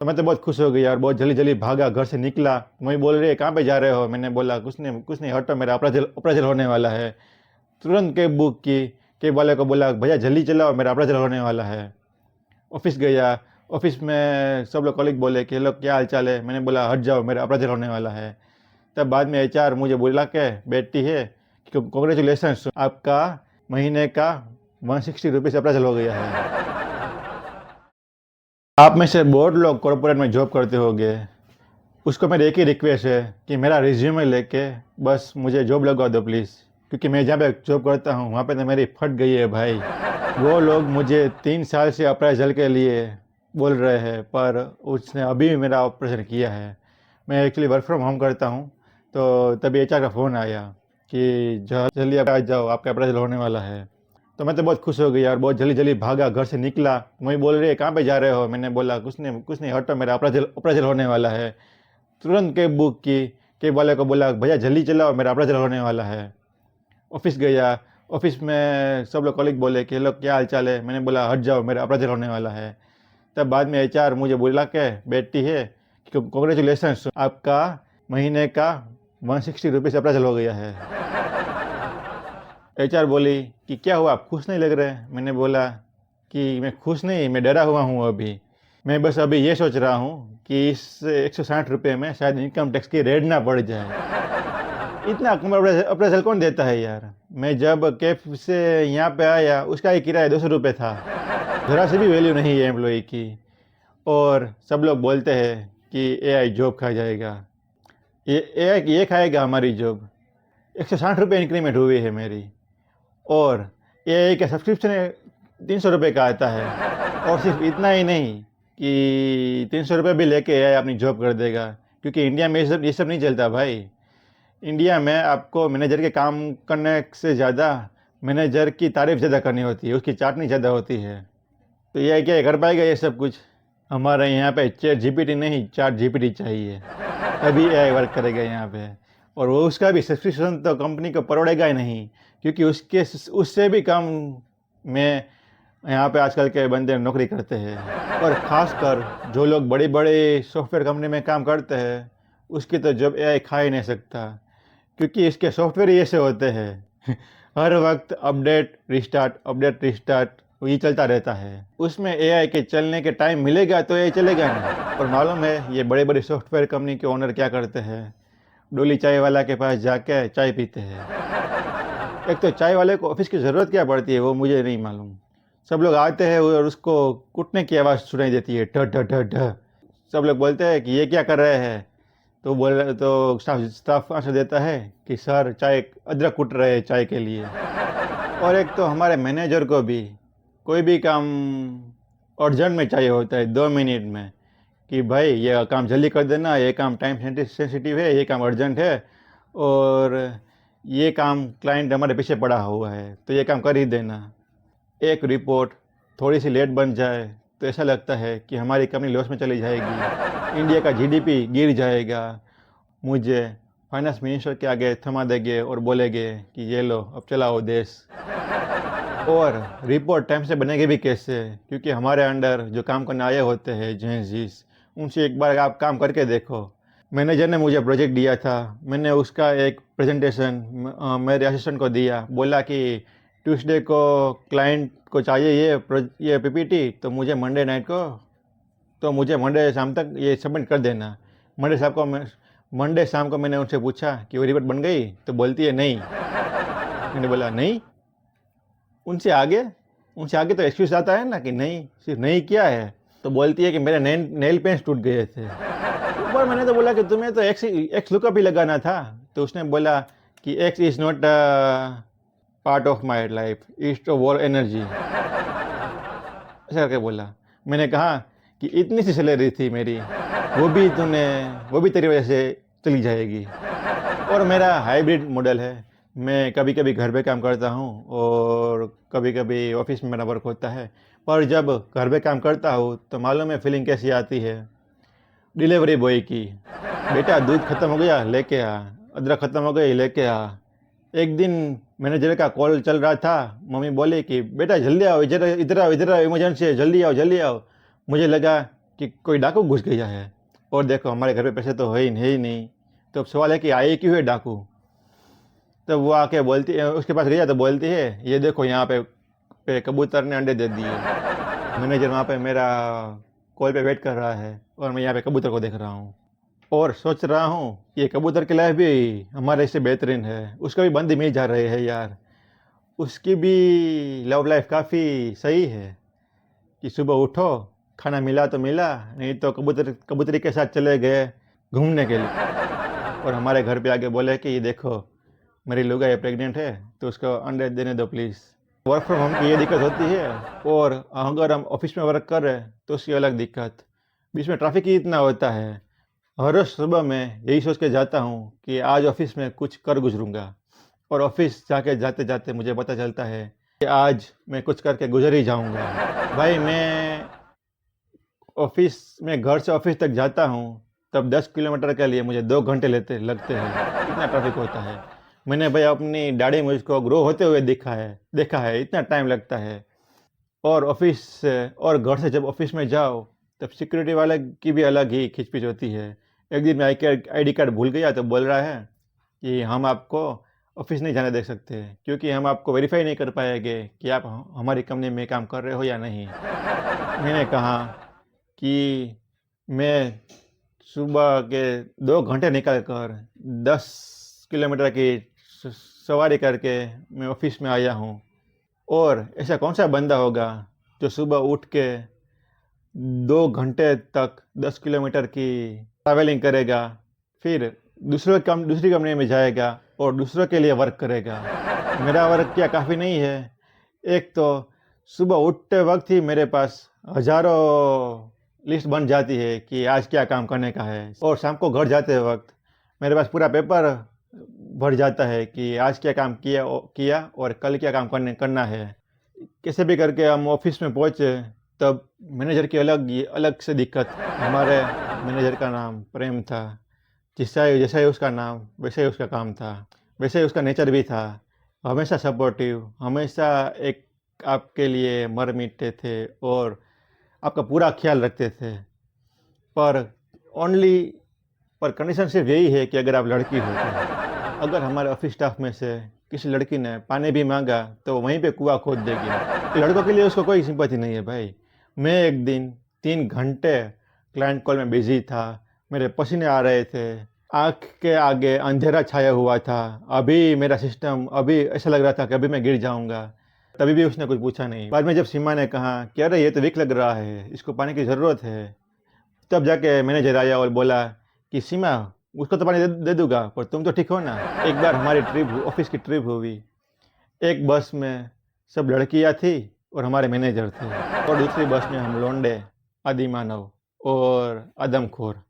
तो मैं तो बहुत खुश हो गई यार, बहुत जल्दी जल्दी भागा, घर से निकला। मम्मी बोल रही है कहाँ पे जा रहे हो? मैंने बोला कुछ नहीं, हटो, मेरा अप्रेजल होने वाला है। तुरंत कैब बुक की। कैब वाले को बोला भैया जल्दी चलाओ, मेरा अप्रेजल होने वाला है। ऑफिस गया। ऑफिस में सब लोग कॉलीग बोले कि हेलो क्या हाल चाल है? मैंने बोला हट जाओ, मेरा अप्रेजल होने वाला है। तब बाद में एचआर मुझे बुला के बैठती है कि कॉन्ग्रेचुलेसन, आपका महीने का 160 रुपीज़ अप्रेजल हो गया है। आप में से बहुत लोग कॉर्पोरेट में जॉब करते होंगे। उसको मेरी एक ही रिक्वेस्ट है कि मेरा रिज्यूमे लेके बस मुझे जॉब लगवा दो प्लीज़। क्योंकि मैं जहाँ पे जॉब करता हूँ वहाँ पे तो मेरी फट गई है भाई। वो लोग मुझे 3 साल से अप्रेजल के लिए बोल रहे हैं, पर उसने अभी मेरा ऑपरेशन किया है। मैं एक्चुअली वर्क फ्रॉम होम करता हूँ। तो तभी एचआर का फ़ोन आया कि जल्दी आप आ जाओ, आपका अप्रेजल होने वाला है। तो मैं तो बहुत खुश हो गई यार, बहुत जल्दी जल्दी भागा, घर से निकला। मम्मी बोल रही है कहाँ पे जा रहे हो? मैंने बोला कुछ नहीं, हटो, मेरा अप्रेजल होने वाला है। तुरंत कैब बुक की। कैब वाले को बोला भैया जल्दी चलाओ, मेरा अप्रेजल होने वाला है। ऑफिस गया। ऑफिस में सब लोग कॉलीग बोले कि हेलो क्या हाल चाल है? मैंने बोला हट जाओ, मेरा अप्रेजल होने वाला है। तब बाद में एचआर मुझे बुला के बैठती है कि कॉन्ग्रेचुलेसन, आपका महीने का 160 रुपीज़ अप्रेजल हो गया है। एचआर बोली कि क्या हुआ, आप खुश नहीं लग रहे? मैंने बोला कि मैं खुश नहीं, मैं डरा हुआ हूँ अभी। मैं बस अभी ये सोच रहा हूँ कि इस 160 रुपये में शायद इनकम टैक्स की रेड ना पड़ जाए। इतना कम अप्रेजल कौन देता है यार? मैं जब कैफ से यहाँ पे आया उसका ही किराया 200 रुपये था। ज़रा से भी वैल्यू नहीं है एम्प्लॉय की। और सब लोग बोलते हैं कि एआई जॉब खा जाएगा। ये एआई ये खाएगा हमारी जॉब। 160 रुपये इंक्रीमेंट हुई है मेरी। और एआई का सब्सक्रिप्शन 300 रुपये का आता है। और सिर्फ इतना ही नहीं कि 300 रुपये भी लेके एआई अपनी जॉब कर देगा। क्योंकि इंडिया में ये सब नहीं चलता भाई। इंडिया में आपको मैनेजर के काम करने से ज़्यादा मैनेजर की तारीफ ज़्यादा करनी होती है, उसकी चाटनी ज़्यादा होती है। तो ये क्या कर पाएगा ये सब कुछ? हमारे यहाँ पे चैट जीपीटी नहीं, चाट जीपीटी चाहिए, तभी एआई वर्क करेगा यहाँ पे। और वो उसका भी सब्सक्रिप्शन तो कंपनी को परोड़ेगा ही नहीं। क्योंकि उससे भी कम में यहाँ पे आजकल के बंदे नौकरी करते हैं। और ख़ासकर जो लोग बड़ी बड़ी सॉफ्टवेयर कंपनी में काम करते हैं उसकी तो जॉब एआई खा ही नहीं सकता। क्योंकि इसके सॉफ्टवेयर ही ऐसे होते हैं हर वक्त अपडेट रिस्टार्ट ये चलता रहता है। उसमें एआई के चलने के टाइम मिलेगा तो एआई चलेगा नहीं। और मालूम है ये बड़े बड़े सॉफ्टवेयर कंपनी के ओनर क्या करते हैं? डोली चाय वाला के पास जाके चाय पीते हैं। एक तो चाय वाले को ऑफिस की ज़रूरत क्या पड़ती है वो मुझे नहीं मालूम। सब लोग आते हैं और उसको कुटने की आवाज़ सुनाई देती है, ढ ढ ढ ढ। सब लोग बोलते हैं कि ये क्या कर रहे हैं? तो स्टाफ आंसर देता है कि सर चाय अदरक कूट रहे हैं चाय के लिए। और एक तो हमारे मैनेजर को भी कोई भी काम अर्जेंट में चाहिए होता है 2 मिनट में, कि भाई ये काम जल्दी कर देना, ये काम टाइम सेंसिटिव है, ये काम अर्जेंट है, और ये काम क्लाइंट हमारे पीछे पड़ा हुआ है तो ये काम कर ही देना। एक रिपोर्ट थोड़ी सी लेट बन जाए तो ऐसा लगता है कि हमारी कंपनी लॉस में चली जाएगी, इंडिया का जीडीपी गिर जाएगा। मुझे फाइनेंस मिनिस्टर के आगे थमा देंगे और बोलेंगे कि ये लो अब चलाओ देश। और रिपोर्ट टाइम से बनेगी भी कैसे? क्योंकि हमारे अंडर जो काम करने आए होते हैं जेंजीस, उनसे एक बार आप काम करके देखो। मैनेजर ने मुझे प्रोजेक्ट दिया था, मैंने उसका एक प्रेजेंटेशन मेरे असिस्टेंट को दिया, बोला कि ट्यूसडे को क्लाइंट को चाहिए ये पीपीटी, तो मुझे मंडे शाम तक ये सबमिट कर देना। मंडे शाम को मैंने उनसे पूछा कि वो रिपोर्ट बन गई? तो बोलती है नहीं। मैंने बोला नहीं, उनसे आगे उनसे आगे तो एक्सक्यूज आता है ना कि नहीं, सिर्फ नहीं किया है। तो बोलती है कि मेरे नेल पेंट्स टूट गए थे। एक बार मैंने तो बोला कि तुम्हें तो एक्स लुकअप ही लगाना था। तो उसने बोला कि X is not part of my life, is to war energy, ऐसा करके बोला। मैंने कहा कि इतनी सी सैलरी थी मेरी, वो भी तेरी वजह से चली जाएगी। और मेरा हाइब्रिड मॉडल है, मैं कभी कभी घर पे काम करता हूँ और कभी कभी ऑफिस में मेरा वर्क होता है। पर जब घर पे काम करता हूँ तो मालूम है फीलिंग कैसी आती है? डिलीवरी बॉय की, बेटा दूध ख़त्म हो गया लेके आ, अदरक ख़त्म हो गई लेके आ। एक दिन मैनेजर का कॉल चल रहा था, मम्मी बोली कि बेटा जल्दी आओ, इधर इधर आओ, इमरजेंसी है, जल्दी आओ जल्दी आओ। मुझे लगा कि कोई डाकू घुस गया है, और देखो हमारे घर पे पैसे तो है ही नहीं, तो अब सवाल है कि आए क्यों है डाकू। तब वो आके बोलती है, उसके पास गया तो बोलती है, ये देखो यहाँ पे कबूतर ने अंडे दे दिए। मैनेजर वहाँ पे मेरा कॉल पे वेट कर रहा है और मैं यहाँ पे कबूतर को देख रहा हूँ और सोच रहा हूँ ये कबूतर की लाइफ भी हमारे इससे बेहतरीन है, उसका भी बंद मिल जा रहे हैं यार, उसकी भी लव लाइफ काफ़ी सही है कि सुबह उठो, खाना मिला तो मिला, नहीं तो कबूतरी के साथ चले गए घूमने के लिए, और हमारे घर पे आके बोले कि ये देखो मेरी लुगाई प्रेग्नेंट है तो उसको अंडे देने दो प्लीज़। वर्क फ्रॉम होम की ये दिक्कत होती है, और अगर हम ऑफिस में वर्क कर रहे हैं तो उसकी अलग दिक्कत, बीच में ट्रैफिक ही इतना होता है। हर रोज़ सुबह मैं यही सोच के जाता हूँ कि आज ऑफिस में कुछ कर गुजरूँगा, और ऑफिस जाके जाते जाते मुझे पता चलता है कि आज मैं कुछ करके गुजर ही जाऊँगा। भाई मैं ऑफिस में घर से ऑफिस तक जाता हूँ तब 10 किलोमीटर के लिए मुझे 2 घंटे लगते हैं, इतना ट्रैफिक होता है। मैंने भाई अपनी दाढ़ी मुझको ग्रो होते हुए देखा है इतना टाइम लगता है। और ऑफिस से और घर से जब ऑफिस में जाओ तब सिक्योरिटी वाले की भी अलग ही खिचपिच होती है। एक दिन मैं आईडी कार्ड भूल गया तो बोल रहा है कि हम आपको ऑफिस नहीं जाने दे सकते क्योंकि हम आपको वेरीफाई नहीं कर पाएंगे कि आप हमारी कंपनी में काम कर रहे हो या नहीं। मैंने कहा कि मैं सुबह के 2 घंटे निकल कर 10 किलोमीटर की सवारी करके मैं ऑफिस में आया हूँ, और ऐसा कौन सा बंदा होगा जो सुबह उठ के 2 घंटे तक 10 किलोमीटर की ट्रैवलिंग करेगा, फिर दूसरी कंपनी में जाएगा और दूसरों के लिए वर्क करेगा। मेरा वर्क क्या काफ़ी नहीं है, एक तो सुबह उठते वक्त ही मेरे पास हज़ारों लिस्ट बन जाती है कि आज क्या काम करने का है, और शाम को घर जाते वक्त मेरे पास पूरा पेपर भर जाता है कि आज क्या काम किया और कल क्या काम करना है। कैसे भी करके हम ऑफिस में पहुँचे तब मैनेजर की अलग से दिक्कत। हमारे मैनेजर का नाम प्रेम था, जैसा ही उसका नाम वैसे ही उसका काम था, वैसे ही उसका नेचर भी था, हमेशा सपोर्टिव, हमेशा एक आपके लिए मर मिटते थे और आपका पूरा ख्याल रखते थे। पर कंडीशन सिर्फ यही है कि अगर आप लड़की हो तो। अगर हमारे ऑफिस स्टाफ में से किसी लड़की ने पानी भी मांगा तो वहीं पे कुआं खोद देगी, तो लड़कों के लिए उसको कोई सिंपैथी नहीं है भाई। मैं एक दिन 3 घंटे क्लाइंट कॉल में बिजी था, मेरे पसीने आ रहे थे, आँख के आगे अंधेरा छाया हुआ था, अभी ऐसा लग रहा था कि अभी मैं गिर जाऊँगा, तभी भी उसने कुछ पूछा नहीं। बाद में जब सीमा ने कहा कि अरे ये तो वीक लग रहा है, इसको पानी की ज़रूरत है, तब जाके मैनेजर आया और बोला कि सीमा उसको तो पानी दे दूंगा पर तुम तो ठीक हो ना। एक बार हमारी ऑफिस की ट्रिप हुई, एक बस में सब लड़कियां थी और हमारे मैनेजर थे, और दूसरी बस में हम लोंडे, आदि मानव और आदमखोर।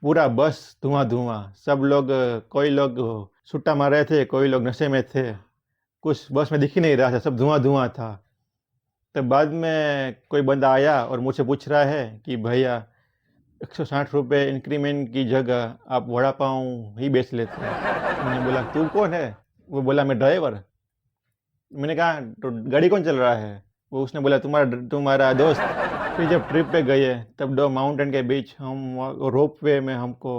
पूरा बस धुआं, सब लोग, कोई लोग सुट्टा मार रहे थे, कोई लोग नशे में थे, कुछ बस में दिख ही नहीं रहा था, सब धुआं था। तब बाद में कोई बंदा आया और मुझसे पूछ रहा है कि भैया 160 रुपये इंक्रीमेंट की जगह आप वड़ा पाव ही बेच लेते हैं। मैंने बोला तू कौन है? वो बोला मैं ड्राइवर। मैंने कहा तो गाड़ी कौन चल रहा है? वो उसने बोला तुम्हारा दोस्त। फिर जब ट्रिप पे गए तब 2 माउंटेन के बीच हम रोप वे में हमको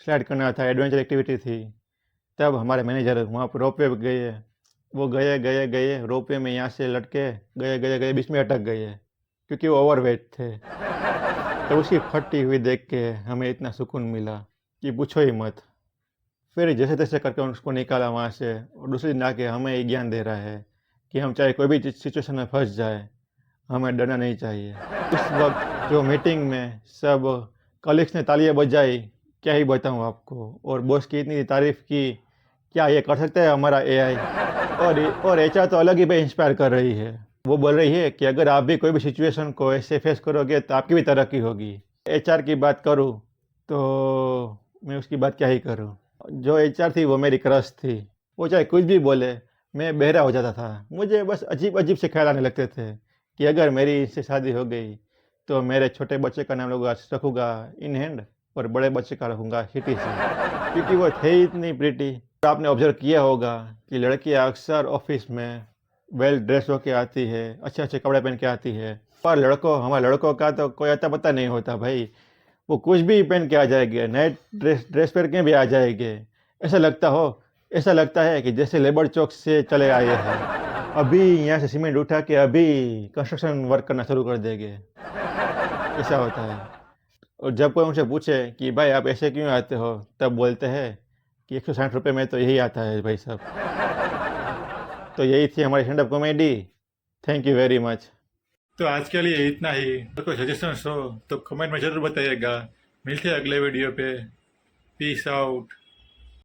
स्लाइड करना था, एडवेंचर एक्टिविटी थी। तब हमारे मैनेजर वहाँ पर रोप वे गए, वो गए रोप वे में यहाँ से लटके गए बीच में अटक गए क्योंकि वो ओवरवेट थे। तो उसकी फटी हुई देख के हमें इतना सुकून मिला कि पूछो ही मत। फिर जैसे तैसे करके उसको निकाला वहाँ से, और दूसरे दिन आके हमें ये ज्ञान दे रहा है कि हम चाहे कोई भी सिचुएशन में फंस जाए, हमें डरना नहीं चाहिए। उस वक्त जो मीटिंग में सब कलीग्स ने तालियां बजाई, क्या ही बताऊँ आपको, और बॉस की इतनी तारीफ़ की, क्या ये कर सकता है हमारा एआई। और एचआर तो अलग ही पे इंस्पायर कर रही है। वो बोल रही है कि अगर आप भी कोई भी सिचुएशन को ऐसे फेस करोगे तो आपकी भी तरक्की होगी। एचआर की बात करूँ तो मैं उसकी बात क्या ही करूँ। जो एचआर थी वो मेरी क्रश थी। वो चाहे कुछ भी बोले मैं बहरा हो जाता था। मुझे बस अजीब से ख्याल आने लगते थे कि अगर मेरी इससे शादी हो गई तो मेरे छोटे बच्चे का नाम रखूँगा इन हैंड और बड़े बच्चे का रखूँगा हिटी से, क्योंकि वो थे इतनी प्रिटी। आपने ऑब्जर्व किया होगा कि लड़कियां अक्सर ऑफिस में वेल ड्रेस होके आती है, अच्छे कपड़े पहन के आती है, पर लड़कों हमारे लड़कों का तो कोई अता पता नहीं होता भाई। वो कुछ भी पहन के आ जाएंगे, नए ड्रेस पहन के भी आ जाएंगे। ऐसा लगता है कि जैसे लेबर चौक से चले आए हैं, अभी यहाँ से सीमेंट उठा के अभी कंस्ट्रक्शन वर्क करना शुरू कर देंगे। ऐसा होता है। और जब कोई उनसे पूछे कि भाई आप ऐसे क्यों आते हो, तब बोलते हैं कि 160 रुपये में तो यही आता है भाई साहब। तो यही थी हमारी stand up comedy. Thank you very much. तो आज के लिए इतना ही। अगर कोई सजेशंस हो तो कमेंट में ज़रूर बताइएगा। मिलते हैं अगले वीडियो पे। Peace out.